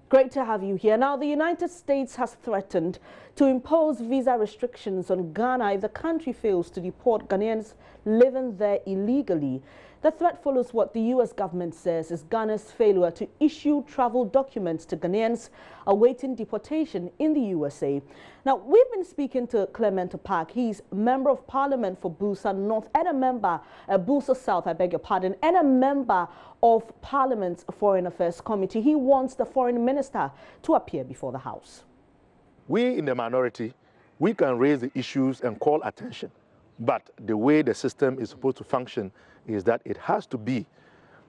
Great to have you here. Now, the United States has threatened to impose visa restrictions on Ghana if the country fails to deport Ghanaians living there illegally. The threat follows what the U.S. government says is Ghana's failure to issue travel documents to Ghanaians awaiting deportation in the USA. Now, we've been speaking to Clement Apaak. He's Member of Parliament for Busa North and a member, Busa South, I beg your pardon, and a member of Parliament's Foreign Affairs Committee. He wants the Foreign Minister to appear before the House. We in the minority, we can raise the issues and call attention. But the way the system is supposed to function is that it has to be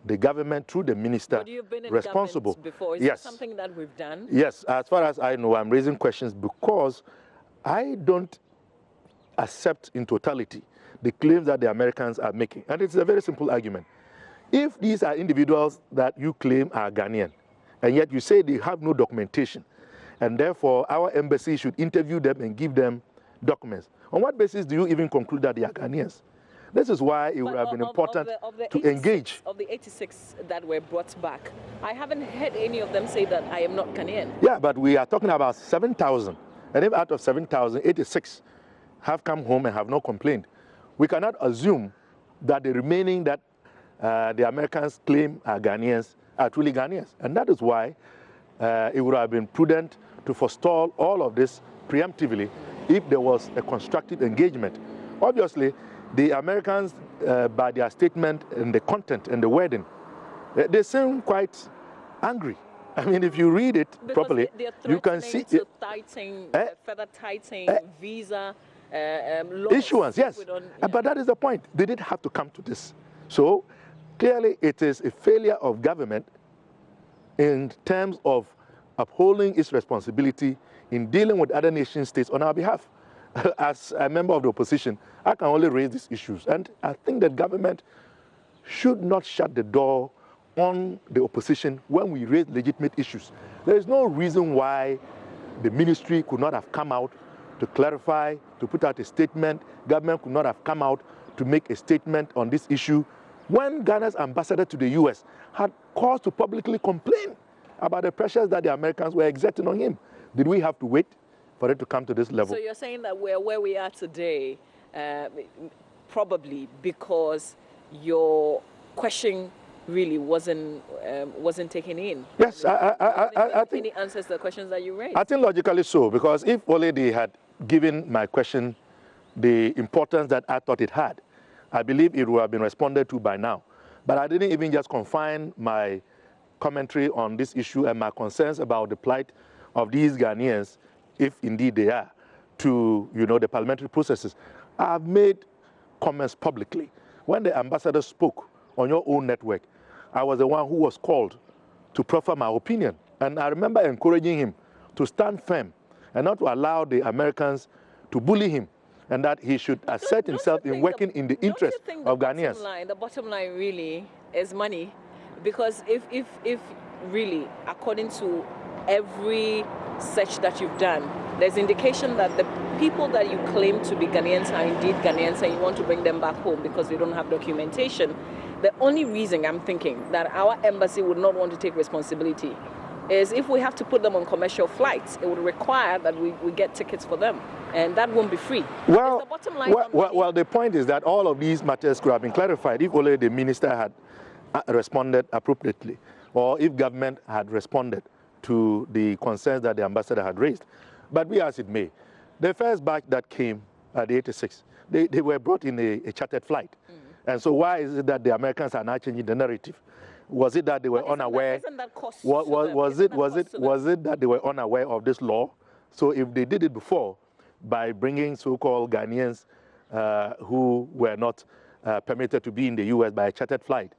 the government through the minister but you've been in responsible. Before. Is yes. that something that we've done? Yes, as far as I know, I'm raising questions because I don't accept in totality the claims that the Americans are making. And it's a very simple argument. If these are individuals that you claim are Ghanaian, and yet you say they have no documentation, and therefore our embassy should interview them and give them documents, on what basis do you even conclude that they are Ghanaians? This is why it would have been important to engage. Of the 86 that were brought back, I haven't heard any of them say that I am not Ghanaian. Yeah, but we are talking about 7,000. And if out of 7,000, 86 have come home and have not complained, we cannot assume that the remaining that the Americans claim are Ghanaians are truly Ghanaians. And that is why it would have been prudent to forestall all of this preemptively if there was a constructive engagement. Obviously, the Americans, by their statement and the content and the wording, they seem quite angry. I mean, if you read it properly, you can see to further tightening visa laws issuance. Yes, but that is the point. They didn't have to come to this. So clearly, it is a failure of government in terms of upholding its responsibility in dealing with other nation states on our behalf. As a member of the opposition, I can only raise these issues. And I think that government should not shut the door on the opposition when we raise legitimate issues. There is no reason why the ministry could not have come out to clarify, to put out a statement. Government could not have come out to make a statement on this issue when Ghana's ambassador to the U.S. had cause to publicly complain about the pressures that the Americans were exerting on him. Did we have to wait for it to come to this level? So you're saying that we're where we are today, probably because your question really wasn't taken in. Yes, I think any answers to the questions that you raised. I think logically so, because if only they had given my question the importance that I thought it had, I believe it would have been responded to by now. But I didn't even just confine my commentary on this issue and my concerns about the plight of these Ghanaians, if indeed they are, to the parliamentary processes. I've made comments publicly. When the ambassador spoke on your own network, I was the one who was called to proffer my opinion. And I remember encouraging him to stand firm and not to allow the Americans to bully him, and that he should assert himself in working in the interest of Ghanaians. The bottom line really is money, because if really, according to every search that you've done, there's indication that the people that you claim to be Ghanaians are indeed Ghanaians, and you want to bring them back home because they don't have documentation. The only reason I'm thinking that our embassy would not want to take responsibility is if we have to put them on commercial flights, it would require that we get tickets for them, and that won't be free. Well, the bottom line well, the point is that all of these matters could have been clarified if only the minister had responded appropriately, or if government had responded to the concerns that the ambassador had raised. But be as it may, the first batch that came at the 86, they were brought in a chartered flight. And so why is it that the Americans are now changing the narrative? Was it that they were unaware? Isn't that cost was it that they were unaware of this law? So if they did it before by bringing so-called Ghanaians who were not permitted to be in the U.S. by a chartered flight,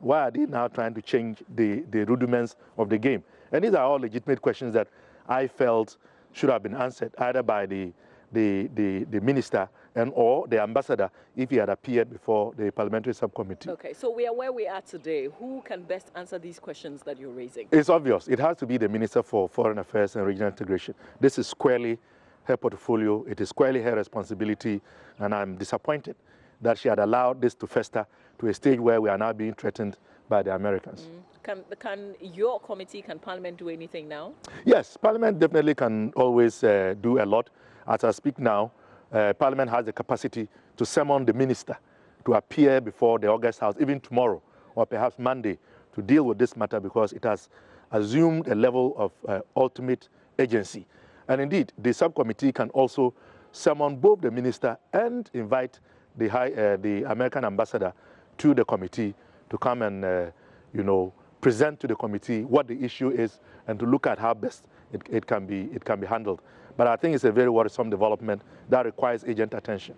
why are they now trying to change the rudiments of the game? And these are all legitimate questions that I felt should have been answered either by the minister and or the ambassador if he had appeared before the parliamentary subcommittee. Okay, so we are where we are today. Who can best answer these questions that you're raising? It's obvious. It has to be the Minister for Foreign Affairs and Regional Integration. This is squarely her portfolio. It is squarely her responsibility, and I'm disappointed that she had allowed this to fester to a stage where we are now being threatened by the Americans. Can your committee, can Parliament do anything now? Yes, Parliament definitely can always do a lot. As I speak now, Parliament has the capacity to summon the minister to appear before the August House, even tomorrow or perhaps Monday, to deal with this matter because it has assumed a level of ultimate agency. And indeed, the subcommittee can also summon both the minister and invite the American ambassador to the committee to come and, present to the committee what the issue is and to look at how best it can be handled. But I think it's a very worrisome development that requires urgent attention.